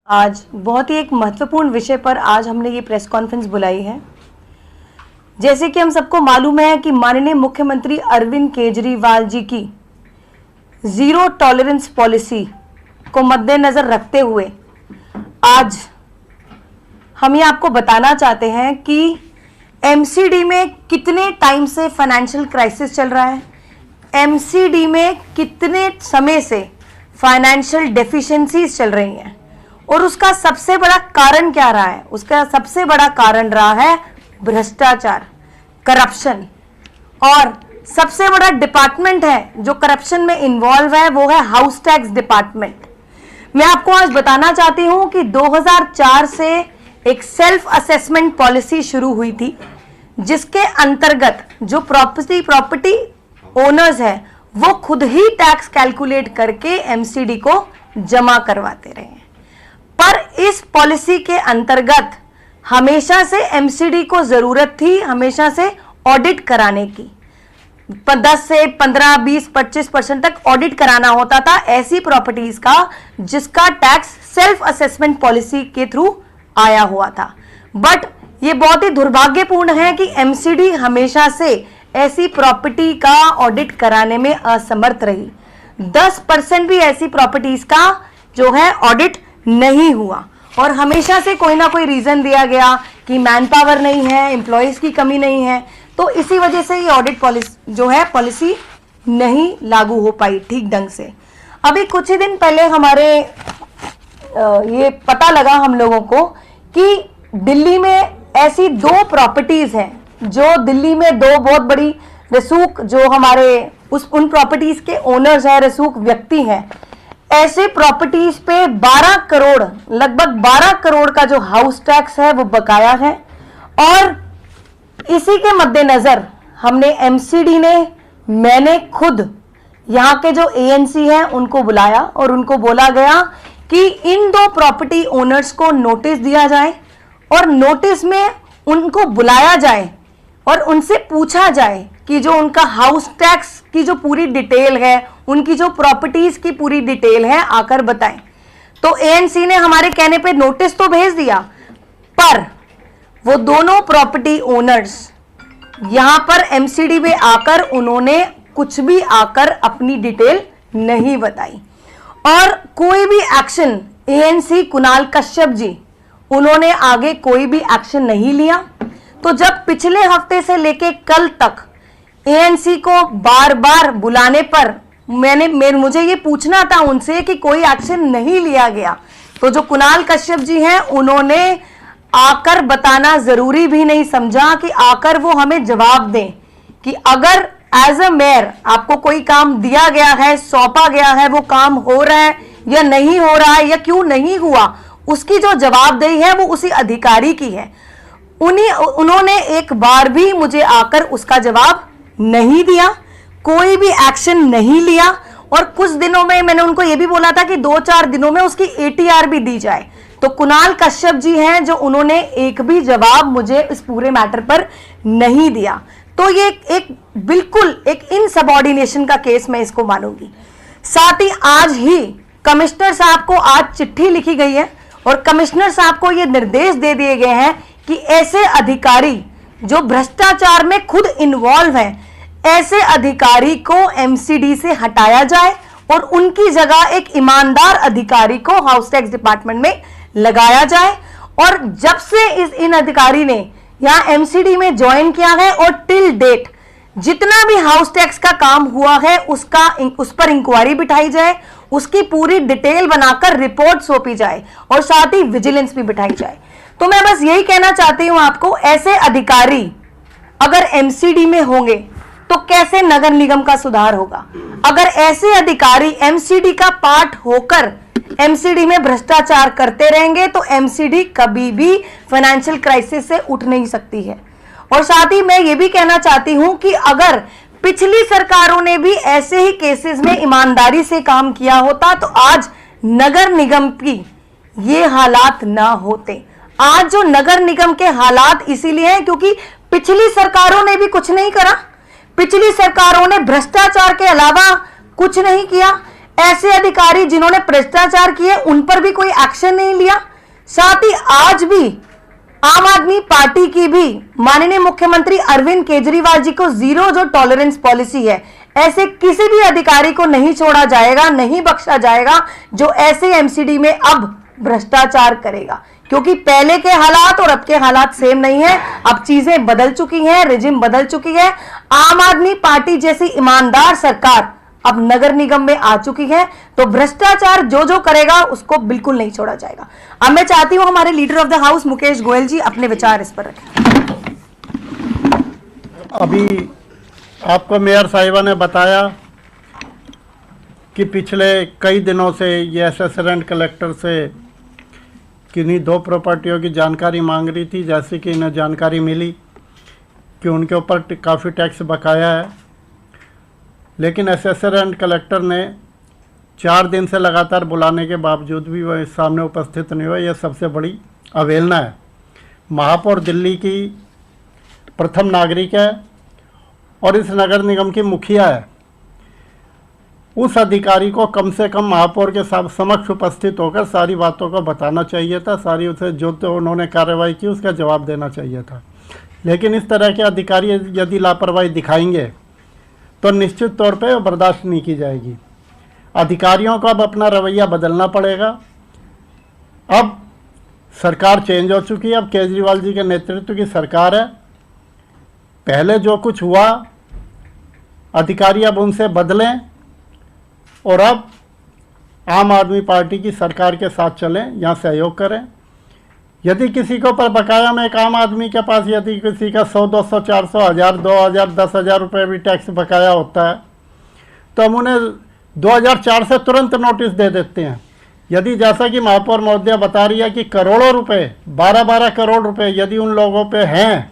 आज बहुत ही एक महत्वपूर्ण विषय पर आज हमने ये प्रेस कॉन्फ्रेंस बुलाई है। जैसे कि हम सबको मालूम है कि माननीय मुख्यमंत्री अरविंद केजरीवाल जी की जीरो टॉलरेंस पॉलिसी को मद्देनजर रखते हुए आज हम ये आपको बताना चाहते हैं कि एमसीडी में कितने टाइम से फाइनेंशियल क्राइसिस चल रहा है, एमसीडी में कितने समय से फाइनेंशियल डेफिशिएंसीज चल रही हैं और उसका सबसे बड़ा कारण क्या रहा है। उसका सबसे बड़ा कारण रहा है भ्रष्टाचार, करप्शन। और सबसे बड़ा डिपार्टमेंट है जो करप्शन में इन्वॉल्व है वो है हाउस टैक्स डिपार्टमेंट। मैं आपको आज बताना चाहती हूं कि 2004 से एक सेल्फ असेसमेंट पॉलिसी शुरू हुई थी, जिसके अंतर्गत जो प्रॉपर्टी ओनर्स है वो खुद ही टैक्स कैलकुलेट करके एमसीडी को जमा करवाते रहे हैं। पर इस पॉलिसी के अंतर्गत हमेशा से एमसीडी को जरूरत थी हमेशा से ऑडिट कराने की। 10 से 15, 20, 25% तक ऑडिट कराना होता था ऐसी प्रॉपर्टीज का जिसका टैक्स सेल्फ असेसमेंट पॉलिसी के थ्रू आया हुआ था। बट ये बहुत ही दुर्भाग्यपूर्ण है कि एमसीडी हमेशा से ऐसी प्रॉपर्टी का ऑडिट कराने में असमर्थ रही। 10% भी ऐसी प्रॉपर्टीज का जो है ऑडिट नहीं हुआ और हमेशा से कोई ना कोई रीजन दिया गया कि मैन पावर नहीं है, एम्प्लॉयज की कमी नहीं है, तो इसी वजह से ये ऑडिट पॉलिसी नहीं लागू हो पाई ठीक ढंग से। अभी कुछ ही दिन पहले हमारे ये पता लगा हम लोगों को कि दिल्ली में ऐसी 2 प्रॉपर्टीज हैं जो दिल्ली में 2 बहुत बड़ी रसूख जो हमारे उन प्रॉपर्टीज के ओनर्स हैं, रसूख व्यक्ति हैं, ऐसे प्रॉपर्टीज पे 12 करोड़ लगभग 12 करोड़ का जो हाउस टैक्स है वो बकाया है। और इसी के मद्देनजर हमने एमसीडी ने मैंने खुद यहाँ के जो एएनसी हैं उनको बुलाया और उनको बोला गया कि इन 2 प्रॉपर्टी ओनर्स को नोटिस दिया जाए और नोटिस में उनको बुलाया जाए और उनसे पूछा जाए कि जो उनका हाउस टैक्स की जो पूरी डिटेल है, उनकी जो प्रॉपर्टीज की पूरी डिटेल है आकर बताएं। तो एएनसी ने हमारे कहने पे नोटिस तो भेज दिया, पर वो दोनों प्रॉपर्टी ओनर्स यहां पर एमसीडी में आकर उन्होंने कुछ भी आकर अपनी डिटेल नहीं बताई और कोई भी एक्शन एएनसी कुणाल कश्यप जी उन्होंने आगे कोई भी एक्शन नहीं लिया। तो जब पिछले हफ्ते से लेके कल तक एएनसी को बार बार बुलाने पर मुझे ये पूछना था उनसे कि कोई एक्शन नहीं लिया गया, तो जो कुणाल कश्यप जी हैं उन्होंने आकर बताना जरूरी भी नहीं समझा कि आकर वो हमें जवाब दें कि अगर एज अ मेयर आपको कोई काम दिया गया है, सौंपा गया है, वो काम हो रहा है या नहीं हो रहा है या क्यों नहीं हुआ, उसकी जो जवाबदेही है वो उसी अधिकारी की है। उन्होंने एक बार भी मुझे आकर उसका जवाब नहीं दिया, कोई भी एक्शन नहीं लिया। और कुछ दिनों में मैंने उनको ये भी बोला था कि 2-4 दिनों में उसकी एटीआर भी दी जाए। तो कुणाल कश्यप जी हैं जो उन्होंने एक भी जवाब मुझे इस पूरे मैटर पर नहीं दिया। तो ये एक बिल्कुल एक इनसबऑर्डिनेशन का केस मैं इसको मानूंगी। साथ ही आज ही कमिश्नर साहब को आज चिट्ठी लिखी गई है और कमिश्नर साहब को ये निर्देश दे दिए गए हैं कि ऐसे अधिकारी जो भ्रष्टाचार में खुद इन्वॉल्व हैं, ऐसे अधिकारी को एमसीडी से हटाया जाए और उनकी जगह एक ईमानदार अधिकारी को हाउस टैक्स डिपार्टमेंट में लगाया जाए। और जब से इन अधिकारी ने यहां एमसीडी में ज्वाइन किया है और टिल डेट जितना भी हाउस टैक्स का काम हुआ है उस पर इंक्वायरी बिठाई जाए, उसकी पूरी डिटेल बनाकर रिपोर्ट सौंपी जाए और साथ ही विजिलेंस भी बिठाई जाए। तो मैं बस यही कहना चाहती हूं आपको, ऐसे अधिकारी अगर एमसीडी में होंगे तो कैसे नगर निगम का सुधार होगा। अगर ऐसे अधिकारी एमसीडी का पार्ट होकर एमसीडी में भ्रष्टाचार करते रहेंगे तो एमसीडी कभी भी फाइनेंशियल क्राइसिस से उठ नहीं सकती है। और साथ ही मैं ये भी कहना चाहती हूं कि अगर पिछली सरकारों ने भी ऐसे ही केसेस में ईमानदारी से काम किया होता तो आज नगर निगम की ये हालात ना होते। आज जो नगर निगम के हालात इसीलिए हैं क्योंकि पिछली सरकारों ने भी कुछ नहीं करा, पिछली सरकारों ने भ्रष्टाचार के अलावा कुछ नहीं किया। ऐसे अधिकारी जिन्होंने भ्रष्टाचार किए उन पर भी कोई एक्शन नहीं लिया। साथ ही आज भी आम आदमी पार्टी की भी माननीय मुख्यमंत्री अरविंद केजरीवाल जी को जीरो जो टॉलरेंस पॉलिसी है, ऐसे किसी भी अधिकारी को नहीं छोड़ा जाएगा, नहीं बख्शा जाएगा जो ऐसे एमसीडी में अब भ्रष्टाचार करेगा। क्योंकि पहले के हालात और अब के हालात सेम नहीं है, अब चीजें बदल चुकी हैं, रिजिम बदल चुकी है। आम आदमी पार्टी जैसी ईमानदार सरकार अब नगर निगम में आ चुकी है, तो भ्रष्टाचार जो जो करेगा उसको बिल्कुल नहीं छोड़ा जाएगा। अब मैं चाहती हूं हमारे leader of the house Mukesh Goyal ji अपने विचार इस पर रखें। अभी आपको मेयर साहिबा ने बताया कि पिछले कई दिनों से ये असिस्टेंट कलेक्टर से किन्हीं 2 प्रॉपर्टियों की जानकारी मांग रही थी। जैसे कि इन्हें जानकारी मिली कि उनके ऊपर काफ़ी टैक्स बकाया है, लेकिन असिस्टेंट कलेक्टर ने 4 दिन से लगातार बुलाने के बावजूद भी वह सामने उपस्थित नहीं हुआ। यह सबसे बड़ी अवहेलना है। महापौर दिल्ली की प्रथम नागरिक है और इस नगर निगम की मुखिया है। उस अधिकारी को कम से कम महापौर के समक्ष उपस्थित होकर सारी बातों को बताना चाहिए था, सारी उसे जो तो उन्होंने कार्रवाई की उसका जवाब देना चाहिए था। लेकिन इस तरह के अधिकारी यदि लापरवाही दिखाएंगे तो निश्चित तौर पे बर्दाश्त नहीं की जाएगी। अधिकारियों को अब अपना रवैया बदलना पड़ेगा। अब सरकार चेंज हो चुकी है, अब केजरीवाल जी के नेतृत्व की सरकार है। पहले जो कुछ हुआ अधिकारी अब उनसे बदलें और अब आम आदमी पार्टी की सरकार के साथ चलें, यहाँ सहयोग करें। यदि किसी के ऊपर बकाया में एक आम आदमी के पास यदि किसी का 100, 200, 400, 1000, 2000, 10,000 रुपये भी टैक्स बकाया होता है तो हम उन्हें 2004 से तुरंत नोटिस दे देते हैं। यदि जैसा कि महापौर महोदया बता रही है कि करोड़ों रुपए, 12-12 करोड़ रुपए यदि उन लोगों पे हैं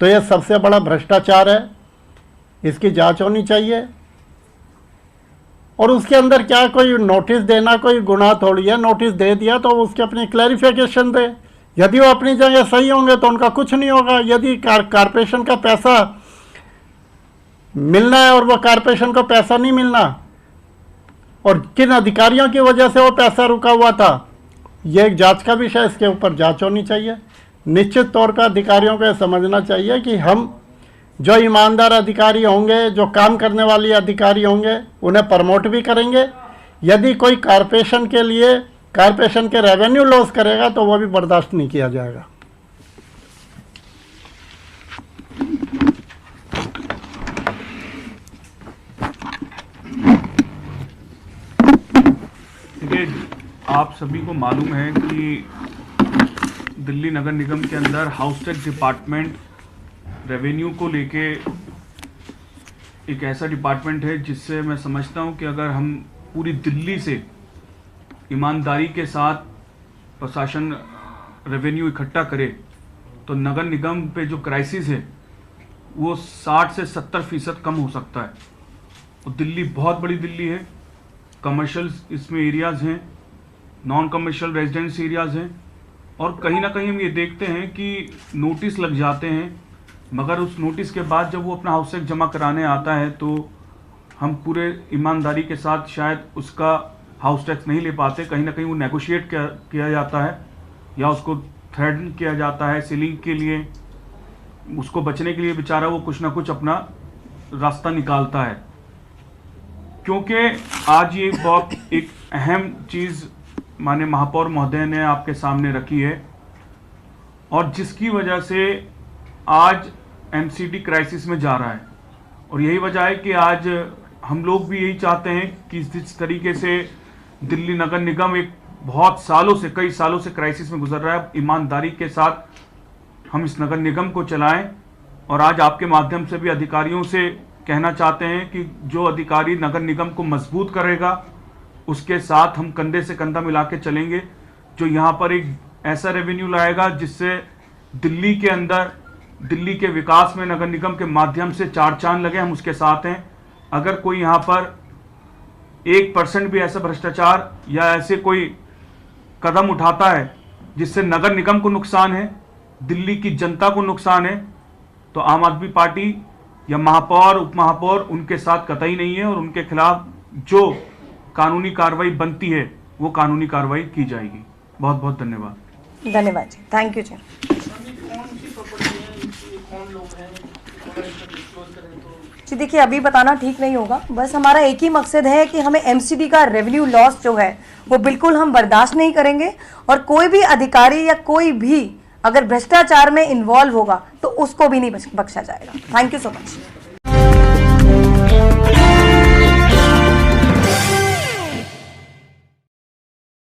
तो यह सबसे बड़ा भ्रष्टाचार है। इसकी जांच होनी चाहिए। और उसके अंदर क्या कोई नोटिस देना कोई गुनाह थोड़ी है। नोटिस दे दिया तो उसके अपनी क्लैरिफिकेशन दे। यदि वो अपनी जगह सही होंगे तो उनका कुछ नहीं होगा। यदि कारपोरेशन का पैसा मिलना है और वो कारपोरेशन को पैसा नहीं मिलना और किन अधिकारियों की वजह से वो पैसा रुका हुआ था, ये एक जांच का विषय, इसके ऊपर जांच होनी चाहिए। निश्चित तौर पर अधिकारियों को यह समझना चाहिए कि हम जो ईमानदार अधिकारी होंगे, जो काम करने वाले अधिकारी होंगे, उन्हें प्रमोट भी करेंगे। यदि कोई कारपोरेशन के लिए कारपोरेशन के रेवेन्यू लॉस करेगा तो वो भी बर्दाश्त नहीं किया जाएगा। देखिए, आप सभी को मालूम है कि दिल्ली नगर निगम के अंदर हाउस टैक्स डिपार्टमेंट रेवेन्यू को लेके एक ऐसा डिपार्टमेंट है जिससे मैं समझता हूं कि अगर हम पूरी दिल्ली से ईमानदारी के साथ प्रशासन रेवेन्यू इकट्ठा करे तो नगर निगम पे जो क्राइसिस है वो 60 से 70% कम हो सकता है। और दिल्ली बहुत बड़ी दिल्ली है, कमर्शियल इसमें एरियाज़ हैं, नॉन कमर्शियल रेजिडेंस एरियाज़ हैं, और कहीं ना कहीं हम ये देखते हैं कि नोटिस लग जाते हैं, मगर उस नोटिस के बाद जब वो अपना हाउस टैक्स जमा कराने आता है तो हम पूरे ईमानदारी के साथ शायद उसका हाउस टैक्स नहीं ले पाते। कहीं ना कहीं वो नेगोशिएट किया जाता है या उसको थ्रेटन किया जाता है सीलिंग के लिए। उसको बचने के लिए बेचारा वो कुछ ना कुछ अपना रास्ता निकालता है। क्योंकि आज ये बहुत एक अहम चीज़ माननीय महापौर महोदय ने आपके सामने रखी है और जिसकी वजह से आज एमसीडी क्राइसिस में जा रहा है। और यही वजह है कि आज हम लोग भी यही चाहते हैं कि जिस तरीके से दिल्ली नगर निगम एक बहुत सालों से, कई सालों से क्राइसिस में गुजर रहा है, ईमानदारी के साथ हम इस नगर निगम को चलाएं। और आज आपके माध्यम से भी अधिकारियों से कहना चाहते हैं कि जो अधिकारी नगर निगम को मजबूत करेगा उसके साथ हम कंधे से कंधा मिला के चलेंगे, जो यहाँ पर एक ऐसा रेवेन्यू लाएगा जिससे दिल्ली के अंदर, दिल्ली के विकास में नगर निगम के माध्यम से 4 चांद लगे। हम उसके साथ हैं। अगर कोई यहाँ पर 1% भी ऐसा भ्रष्टाचार या ऐसे कोई कदम उठाता है जिससे नगर निगम को नुकसान है, दिल्ली की जनता को नुकसान है, तो आम आदमी पार्टी या महापौर, उप महापौर उनके साथ कतई नहीं है। और उनके खिलाफ जो कानूनी कार्रवाई बनती है वो कानूनी कार्रवाई की जाएगी। बहुत बहुत धन्यवाद। धन्यवाद जी, थैंक यू जी। जी देखिए, अभी बताना ठीक नहीं होगा, बस हमारा एक ही मकसद है कि हमें एमसीडी का रेवेन्यू लॉस जो है वो बिल्कुल हम बर्दाश्त नहीं करेंगे, और कोई भी अधिकारी या कोई भी अगर भ्रष्टाचार में इन्वॉल्व होगा तो उसको भी नहीं बख्शा जाएगा। Thank you so much.